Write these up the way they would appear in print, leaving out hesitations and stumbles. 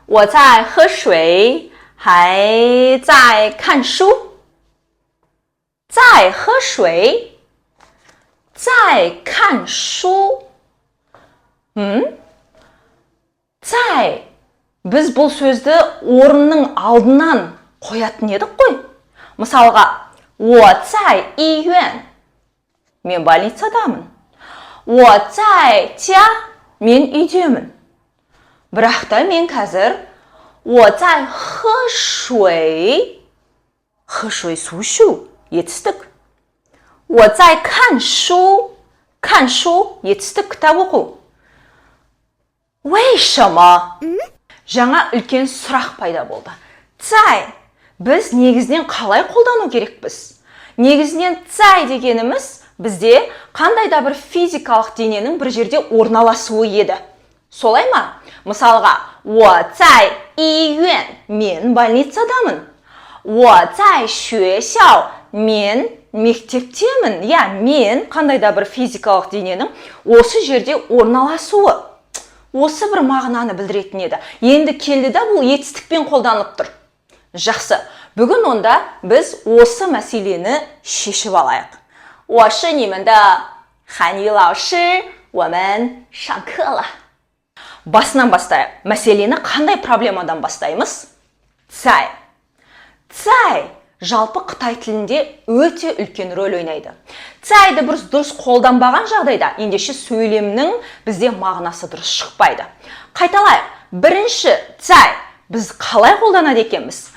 我在喝水，还在看书。在喝水，在看书。在біз бұл сөзді орынның алдынан қоятын едік қой. Мысалға, 我在医院, мен больницадамын. 我在家, мен үйдемін. Бірақ та мен қазір 我在喝水, 喝水су ішу, етістік. 我在看书, 看书, етістік кітап оқу. 为什么? Жаңа үлкен сұрақ пайда болды. 在, біз негізінен қалай қолдану керекпіз? Негізінен цай дегеніміз бізде қандай да бір физикалық дененің бір жерде орналасуы еді. Солай ма? Мысалға, 我在医院, мен больницадамын. 我在学校, мен мектептемін. Мен қандай да бір физикалық дененің осы жерде орналасуы. Осы бір мағынаны білдіретін еді. Енді келді да бұл етістікпен қолданылып тұр. Жақсы, бүгін онда біз осы мәселені шешіп алайық. 我是你们的汉语老师，我们上课了. Басынан бастайық. Мәселені қандай проблемадан бастаймыз? Цай. Цай жалпы Қытай тілінде өте үлкен рөл ойнайды. Цайды дұрыс қолданбаған жағдайда ендеше сөйлемнің бізде мағынасы дұрыс шықпайды. Қайталайық. Бірінші цай біз қалай қолданады екенбіз?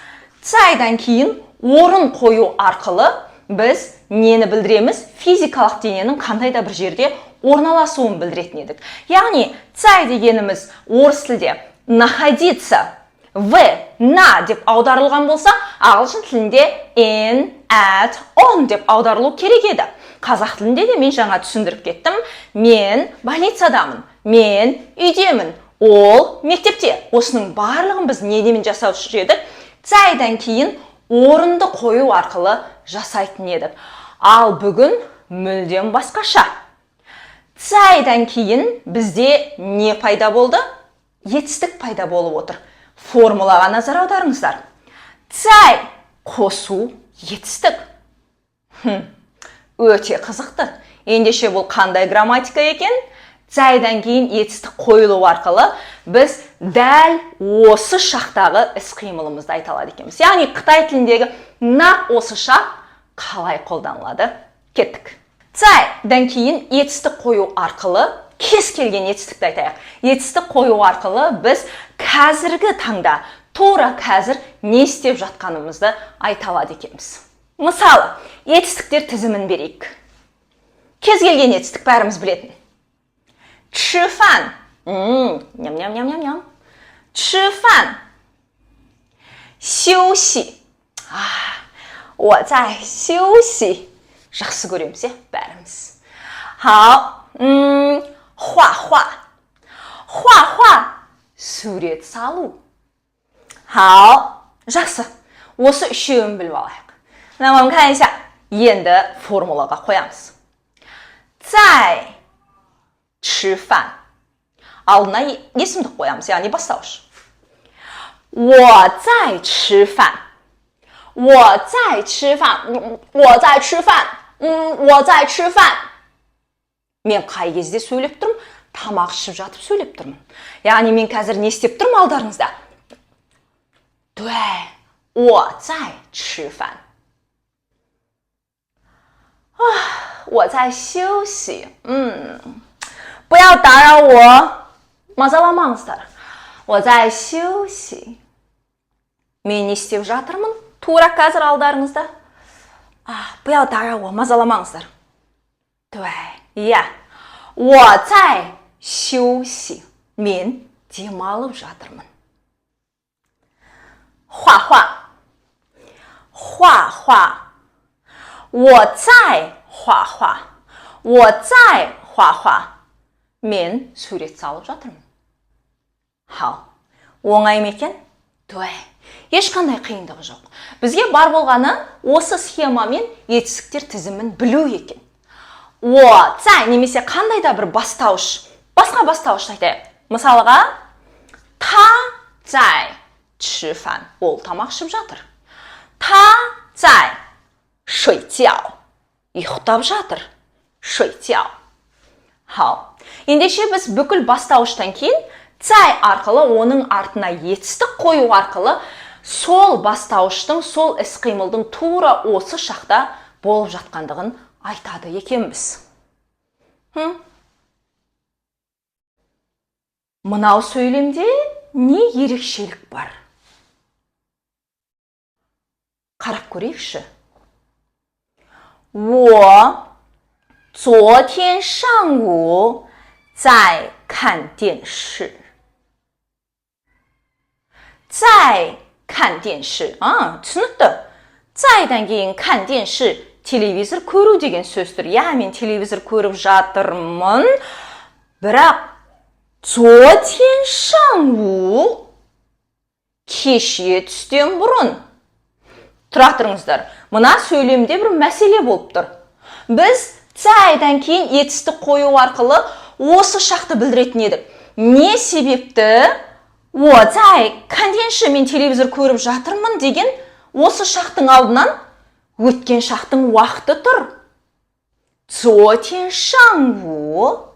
Цайдан кейін орын қою арқылы біз нені білдіреміз? Физикалық дененің қандай да бір жерде орналасуын білдіретін едік. Яғни цай дегеніміз орыс тілде находиться, на деп аударылған болса, ағылшын тілінде in, at, on деп аударылу керек еді. Қазақ тілінде де мен жаңа түсіндіріп кеттім. Мен больницадамын, мен үйдемін, ол мектепте. Осының барлығын біз недемен жасаушы едік? Цайдан кейін орынды қою арқылы жасайтын едік. Ал бүгін мүлдем басқаша. Цайдан кейін бізде не пайда болды? Етістік пайда болып отыр. Формулаға назар аударыңыздар. Цай қосу етістік. Өте қызықты. Ендеше бұл қандай грамматика екен? Цайдан кейін етістік қойылу арқылы біз дәл осы шақтағы іс-қимылымызды айта алады екенбіз. Яғни Қытай тіліндегі нақ осы шақ қалай қолданылады? Кеттік. Цайдан кейін етістік қою арқылы кез келген етістікті айтайық. Етістік қою арқылы біз қазіргі таңда, тура қазір не істеп жатқанымызды айта алады екенбіз. Мысалы, етістіктер тізімін берейік. Кез келген етістік бәріміз білетін. 吃饭, ням-ням-ням-ням-ням. 吃饭. 休息. 我在休息. Жақсы көреміз, бәріміз. 好, 画画. 画画, сурет салу. 好, жақсы. Осы үшеуін біліп алайық. 那我们看一下, енді формулаға қоямыз. 在吃饭. Алдына есімдік қоямыз, яғни бастауыш. 我在吃饭. 我在吃饭. 我在吃饭. 我在吃饭. Мен қай кезде сөйлеп тұрмын? Тамақ ішіп жатып сөйлеп тұрмын. Яғни мен қазір не істеп тұрмын алдарыңызда? 对, 我在吃饭. 我在休息. 不要打扰我. Мазаламаңыздар. 我在休息. Мен не істеп жатырмын? Тура қазір алдарыңызда. 不要打扰我. Мазаламаңыздар. 对, 我在休息. Мен демалып жатырмын. 画画. 画画. 我在画画. 我在画画. Мен сурет салып жатырмын. 好, оңай ма екен? 对, ешқандай қиындығы жоқ. Бізге бар болғаны осы схемамен етістіктер тізімін білу екен. 我在немесе қандай да бір бастауыш, басқа бастауыш айтайық. Мысалға, 他在吃饭. Ол тамақ ішіп жатыр. 他在睡觉. ұйықтап жатыр. 睡觉. 好. Ендеше біз бүкіл бастауыштан кейін цай арқылы оның артына етістік қою арқылы сол бастауыштың, сол іс-қимылдың тура осы шақта болып жатқандығын айтады екенбіз. Мынау сөйлемде не ерекшелік бар? Қарап көрейікші. 我昨天上午在看电视. 在看电视. түсінікті. 在дан кейін 看电视, телевизор көру деген сөздір. Мен телевизор көріп жатырмын. Бірақ 昨天上午 кеше түстен бұрын. Тұра тұрыңыздар. Мына сөйлемде бір мәселе болып тұр. Біз цайдан кейін етістік қою арқылы осы шақты білдіретін едік. Не себепті 我在看电视, мен телевизор көріп жатырмын деген осы шақтың алдынан өткен шақтың уақыты тұр. 昨天上午.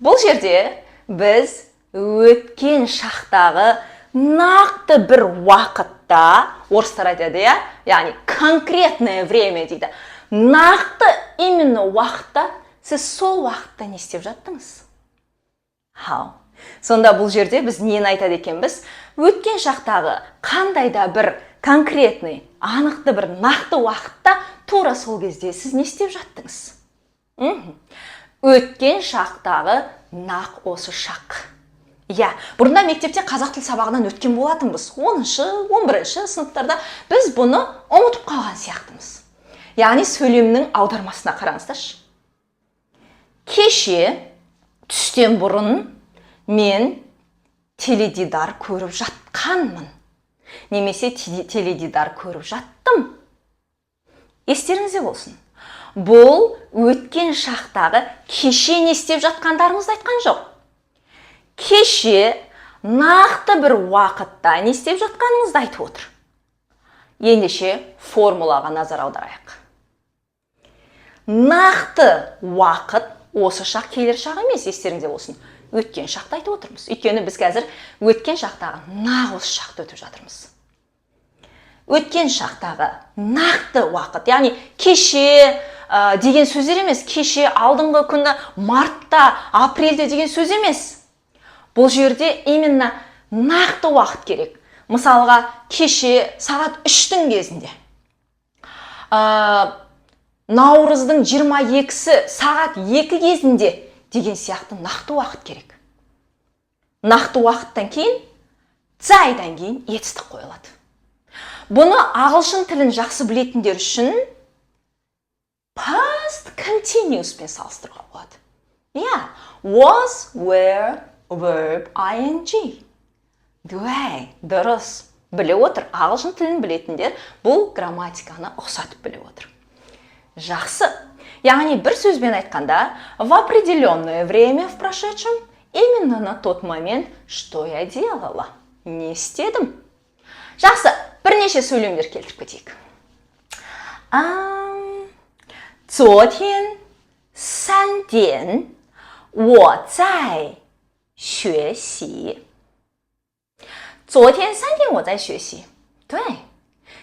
Бұл жерде біз өткен шақтағы нақты бір уақытта, орыстар айтады, яғни конкретное время дейді. Нақты именно уақытта сіз сол уақытта не істеп жаттыңыз? Сонда бұл жерде біз нені айтады екенбіз? Өткен шақтағы қандайда бір конкретный, анықты бір нақты уақытта тура сол кезде сіз не істеп жаттыңыз? Өткен шақтағы нақ осы шақ. Бұрында мектепте қазақ тіл сабағынан өткен болатынбыз. 10-шы, 11-шы сыныптарда біз бұны ұмытып қалған сияқтымыз. Яғни сөйлемнің аудармасына қараңыздаршы. Кеше түстен бұрын мен теледидар көріп жатқанмын. Немесе теледидар көріп жаттым. Естеріңізде болсын. Бұл өткен шақтағы кеше не істеп жатқандарыңызды айтқан жоқ. Кеше нақты бір уақытта не істеп жатқаныңызды айтып отыр. Ендеше формулаға назар аударайық. Нақты уақыт осы шақ келер шақ емес, естеріңізде болсын. Өткен шақты айтып отырмыз. Өйткені біз қазір өткен шақтағы нақ осы шақты өтіп жатырмыз. Өткен шақтағы нақты уақыт, яғни кеше деген сөздер емес, кеше, алдыңғы күні, мартта, апрельде деген сөз емес. Бұл жерде именно нақты уақыт керек. Мысалға, кеше сағат 3-тің кезінде. Наурыздың 22-сі сағат 2 кезінде деген сияқты нақты уақыт керек. Нақты уақыттан кейін, цайдан кейін етістік қойылады. Бұны ағылшын тілін жақсы білетіндер үшін past continuous пен салыстыруға болады. Was, were, verb, ing. Дұрыс. Біле отыр. Ағылшын тілін білетіндер бұл грамматиканы ұқсатып біле отыр. Жақсы. Яғни бір сөзбен айтқанда, в определенное время в прошедшем, именно на тот момент, что я делала. Не істедім. Жақсы. Бірнеше сөйлемдер келтіріп кетейік. 昨天3点我在学习. 昨天3点我在学习. 对.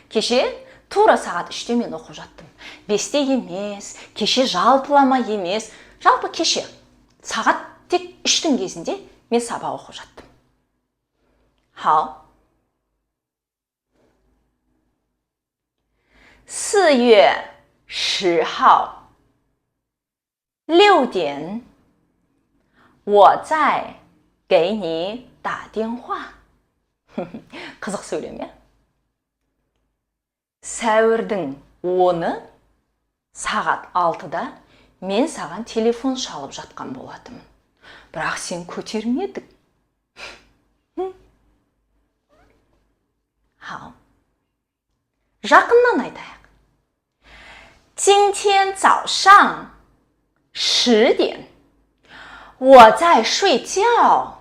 Кеше тура сағат 3-те мен оқып жаттым. 5-те емес, кеше жалпылама емес, жалпы кеше. Сағат тек 3-тің кезінде мен сабақ оқып жаттым. 好. 4月10号6点我在给你打电话. Қызық сөйлем, Сәуірдің 10-і сағат 6-да мен саған телефон шалып жатқан болатымын. Бірақ сен көтермедің. Жақыннан айтайық. 今天早上10点我在睡觉.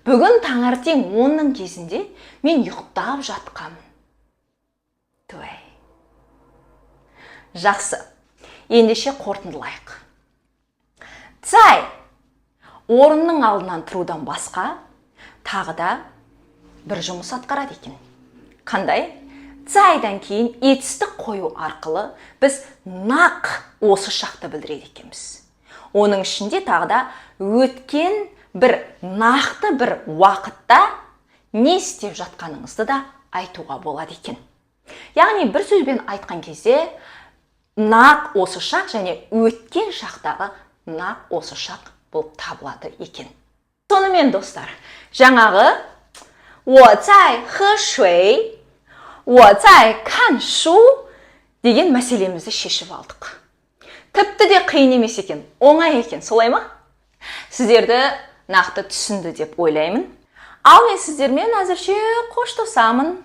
бүгін таңертең 10-ның кезінде мен ұйықтап жатқам. Той. Жақсы. Ендеше қорытындылайық. Цай орынның алдынан тұрудан басқа тағы да бір жұмыс атқарады екен. Қандай? Цайдан кейін етістік қою арқылы біз нақ осы шақты білдіреді екенбіз. Оның ішінде тағы да өткен бір нақты бір уақытта не істеп жатқаныңызды да айтуға болады екен. Яғни бір сөзбен айтқан кезде нақ осы шақ және өткен шақтағы нақ осы шақ болып табылады екен. Сонымен достар, жаңағы 我在喝水 我在看书 деген мәселемізді шешіп алдық. Тіпті де қиын емес екен, оңай екен, солай ма? Сіздерді нақты түсінді деп ойлаймын. Ал мен сіздермен әзірше қоштасамын.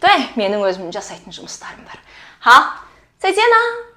Той, менің өзім жасайтын жұмыстарым бар. 好，再见啦。